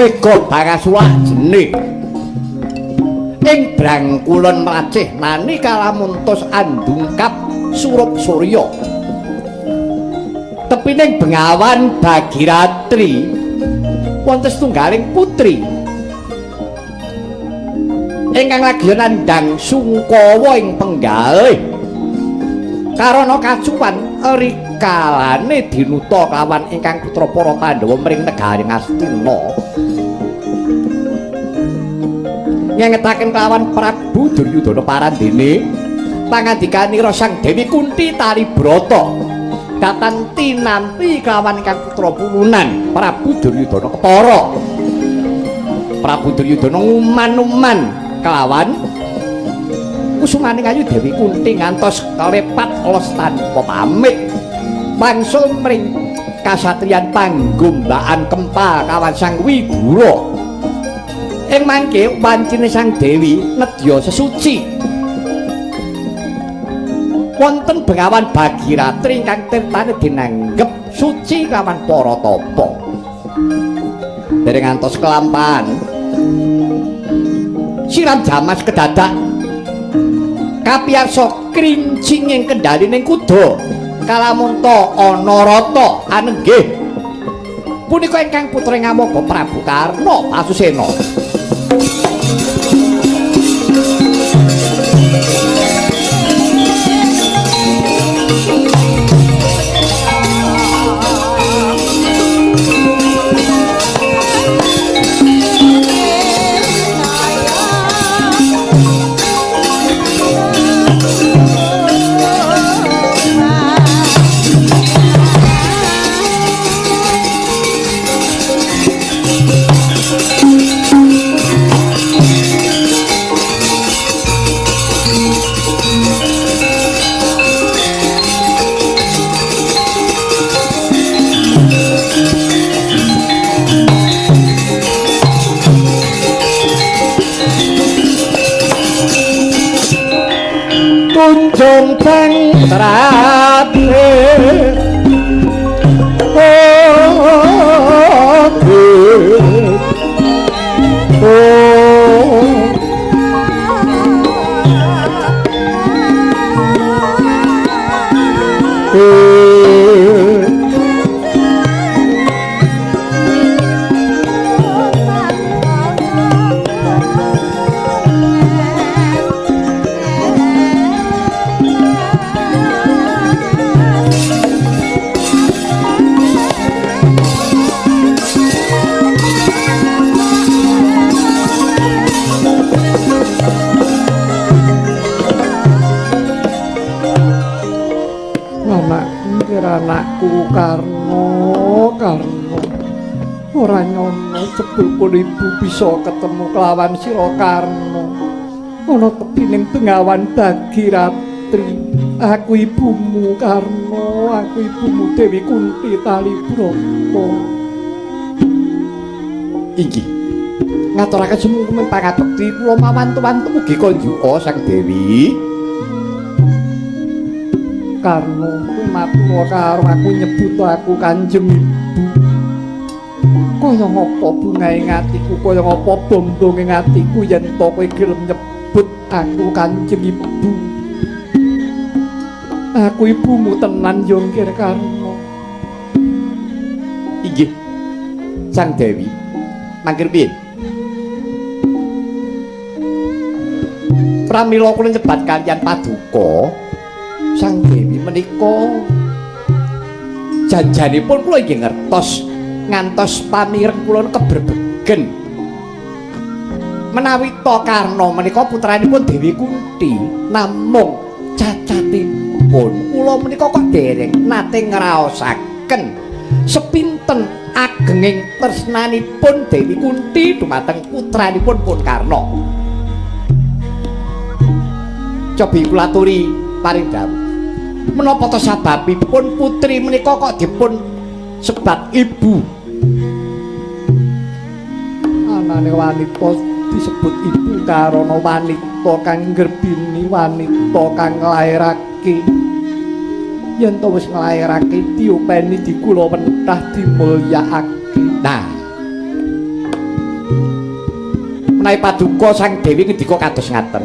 Mega Bangasula jene ing Brangkulon Mlacih nani kalamuntus andungkap surup surya tepining Bengawan Bagiratri wonten setunggaling putri ingkang lagi nandhang sungkawa ing penggalih karana kacuwan rikalane dinuta kawan ingkang putra para Pandhawa mring negari Ngastina ngengetaken kawan Prabu Duryudana parandene pangandikanira Sang Dewi Kunti Talibrata datan tinampi kawan ingkang putra pulunan Prabu Duryudana Kepara Prabu Duryudana nguman-uman kelawan kusumaning ayu Dewi Kunti ngantos kalepat los tanpa pamit wangsul mring kasatriyan Panggombaan Kempal kawan Sang Widura ing mangke wancine Sang Dewi nedya sesuci wonten Bengawan Bagiratri ingkang tirtane dinanggep suci kawan para tapa dereng ngantos kelampahan siram jamas kedadak kapiyarsa krincing ing kendhalining kuda kalamunta ana rata anenggih punika ingkang putra Ngamoga Prabu Karna Pasusena Tunjung Pangtrate anakku Karna ora nyono sepulpun ibu bisa ketemu kelawan sira Karna ana tepining Bengawan Bagiratri aku ibumu Karna aku ibumu Dewi Kunti Talibrata iki ngaturaken sumungkuning pangabekti kula mawantu-wantu mugi konjuka Sang Dewi Karna matur karo aku nyebut aku Kanjeng Ibu kaya ngapa bunga ing atiku kaya ngapa bombong ing atiku yen to kowe gelem nyebut aku Kanjeng Ibu aku ibumu tenan yo nggih Karna inggih Sang Dewi mangkir piye pramila kula nyebat kaliyan paduka Sang Dewi menika janjanipun kula inggih ngertos ngantos pamireng kula keberbegen menawi to Karna menika putranipun Dewi Kunti namung cacatipun kula menika kok dereng nate ngraosaken sepinten agenging tresnanipun Dewi Kunti dumateng putranipun pun Karna cobi kula aturi paring dawuh menapa to sababipun putri menika kok dipun sebat ibu anane wanita disebut ibu karana wanita kang nggerbini wanita kang nglairake yen to wis nglairake diopeni dikula wentah dimulyakake nah menawi paduka Sang Dewi ngendika kados ngaten.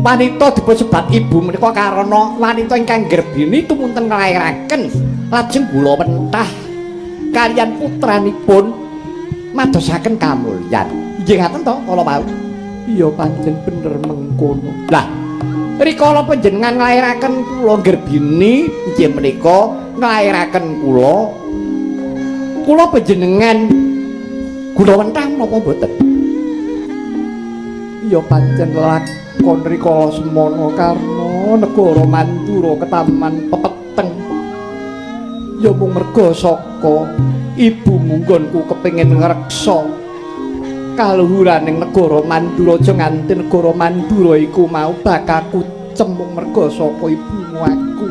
Wanita dipun sebat ibu menika karana wanita ingkang grebini tumunten nglairaken lajeng kula mentah kaliyan putranipun madosaken kamulyan. Nggih ngaten to kala wau. Iya pancen bener mengkono. Lah rikala panjenengan nglairaken kula grebini inggih menika nglairaken kula panjenengan kula wentah menapa mboten? Iya pancen lakon rikala semana karna negara Mandura ketaman pepeteng. Ya mung merga saka ibu munggonku kepengin ngreksa kaluhuraning negara Mandura aja nganti negara Mandura iku mau bakal cemung merga saka ibumu aku.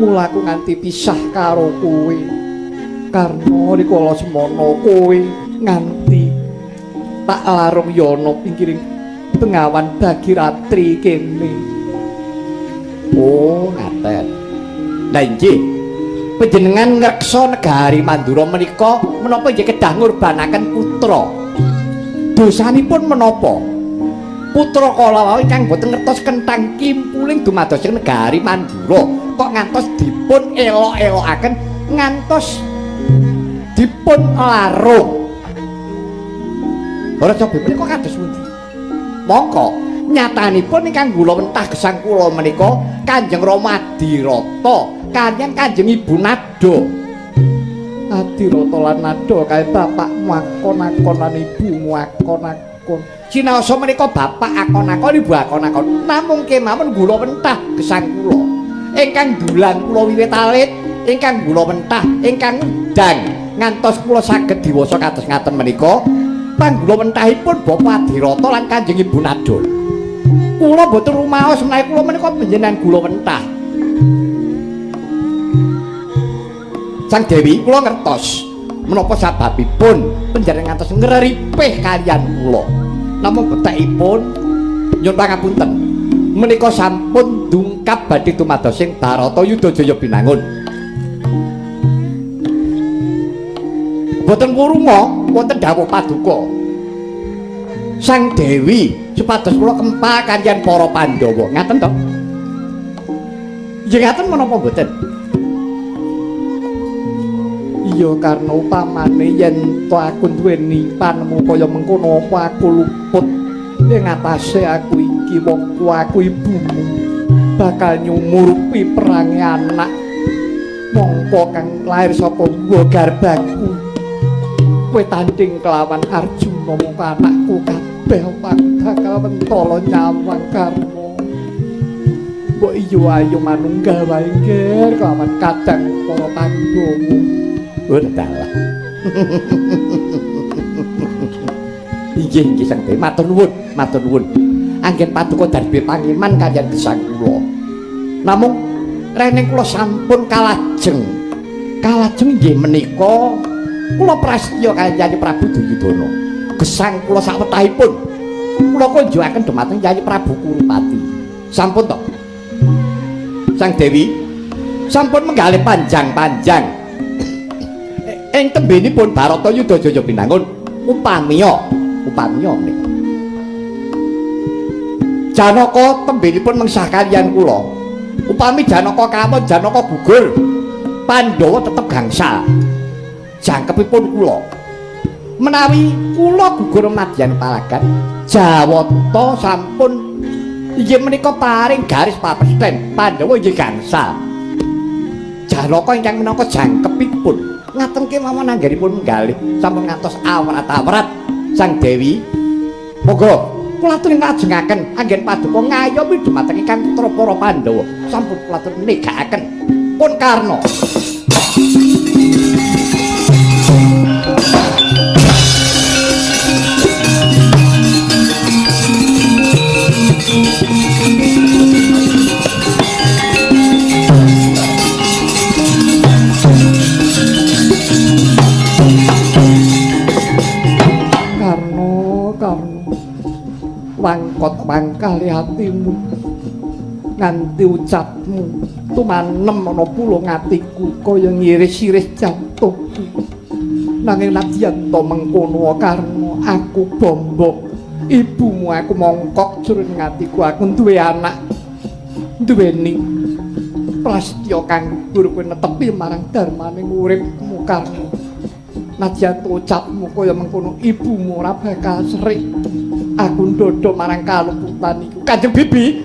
Mula aku nganti pisah karo kowe. Karena rikala semana kowe nganti tak larung yana pinggiring Bengawan Bagiratri kene. Oh, ngaten. Lah inggih panjenengan ngreksa negari Mandura menika menapa nggih kedah ngurbanaken putra. Dosanipun menapa? Putra kala wau ingkang boten ngertos kenthang kimpuling dumados ing negari Mandura kok ngantos dipun elok-elokaken ngantos dipun larung. Ora coba menika kados pundi? Mongko nyatanipun ingkang kula wentah gesang kula menika Kanjeng Rama Adirata kaliyan Kanjeng Ibu Nada. Adirata lan Nada kae bapakmu akon-akon lan ibumu akon-akon. Sinaosa menika bapak akon-akon ibu akon-akon. Namung kemawon kula wentah gesang kula ingkang dulan kula wiwit alit ingkang kula wentah ingkang ndang ngantos kula saged diwasa kados ngaten menika panggula wentahipun Bapak Adirata lan Kanjeng Ibu Nada. Kula boten rumaos menawi kula menika panjenengan kula wentah. Sang Dewi kula ngertos menapa sababipun panjenengan ngantos ngreripih kaliyan kula. Namung betekipun nyuwun pangapunten. Menika sampun dungkap badhe tumados ing Baratayuda Jaya Binangun. Boten kurunga wonten dawuh paduka Sang Dewi supados kula kempal kaliyan para Pandhawa. Ngaten to? Nggih ngaten menapa boten? Iya karena upamane yen to aku duweni panemu kaya mengkono apa aku luput ing atase aku iki wong tuaku ibumu bakal nyumurupi perangi anak mongko kang lair saka nggo garbaku. Kowe tanding kelawan Arjuna mung anakku kabeh bakal mentala nyawang karma. Mbok iyo ayo manunggal wae nggih kelawan kadang para Pandhawa. Dalah. Inggih Sang Dewi matur nuwun. Anggen paduka darbe pangiman kaliyan gesang kula. Namung rening kula sampun kalajeng inggih menika kula prasetya kaliyan Prabu Duryudana. Gesang kula sawetahipun kula kunjukaken dhumateng Yayi Prabu Kurupati. Sampun to? Sang Dewi sampun menggalih panjang-panjang ing tembenipun Baratayuda Jaya Binangun upamiya menika Janaka tembenipun mengsah kaliyan kula upami Janaka kamon Janaka gugur Pandhawa tetep gangsal jangkepipun kula menawi kula gugur madyan palagan Jawata sampun inggih menika paring garis papesten Pandhawa inggih gangsal Janaka ingkang minangka jangkepipun ngaten kemawon anggenipun menggalih sampun ngantos awrat-awrat Sang Dewi. Monggo kula aturi ngajengaken anggen paduka ngayomi dhumateng ingkang putra para Pandhawa. Sampun kula aturi negakaken pun karna. Wangkot wangkali hatimu nganti ucapmu tumanem ana pulung atiku kaya ngiris-iris jantungku nanging nadyan to mengkono karena aku bombok ibumu aku mongkok jroning atiku aku duwe anak duweni prastya kang gugur kowe netepi marang darmaning uripmu karena nadyan to ucapmu kaya mengkono ibumu ora bakal serik aku ndodo marang kalumputan iku Kanjeng Bibi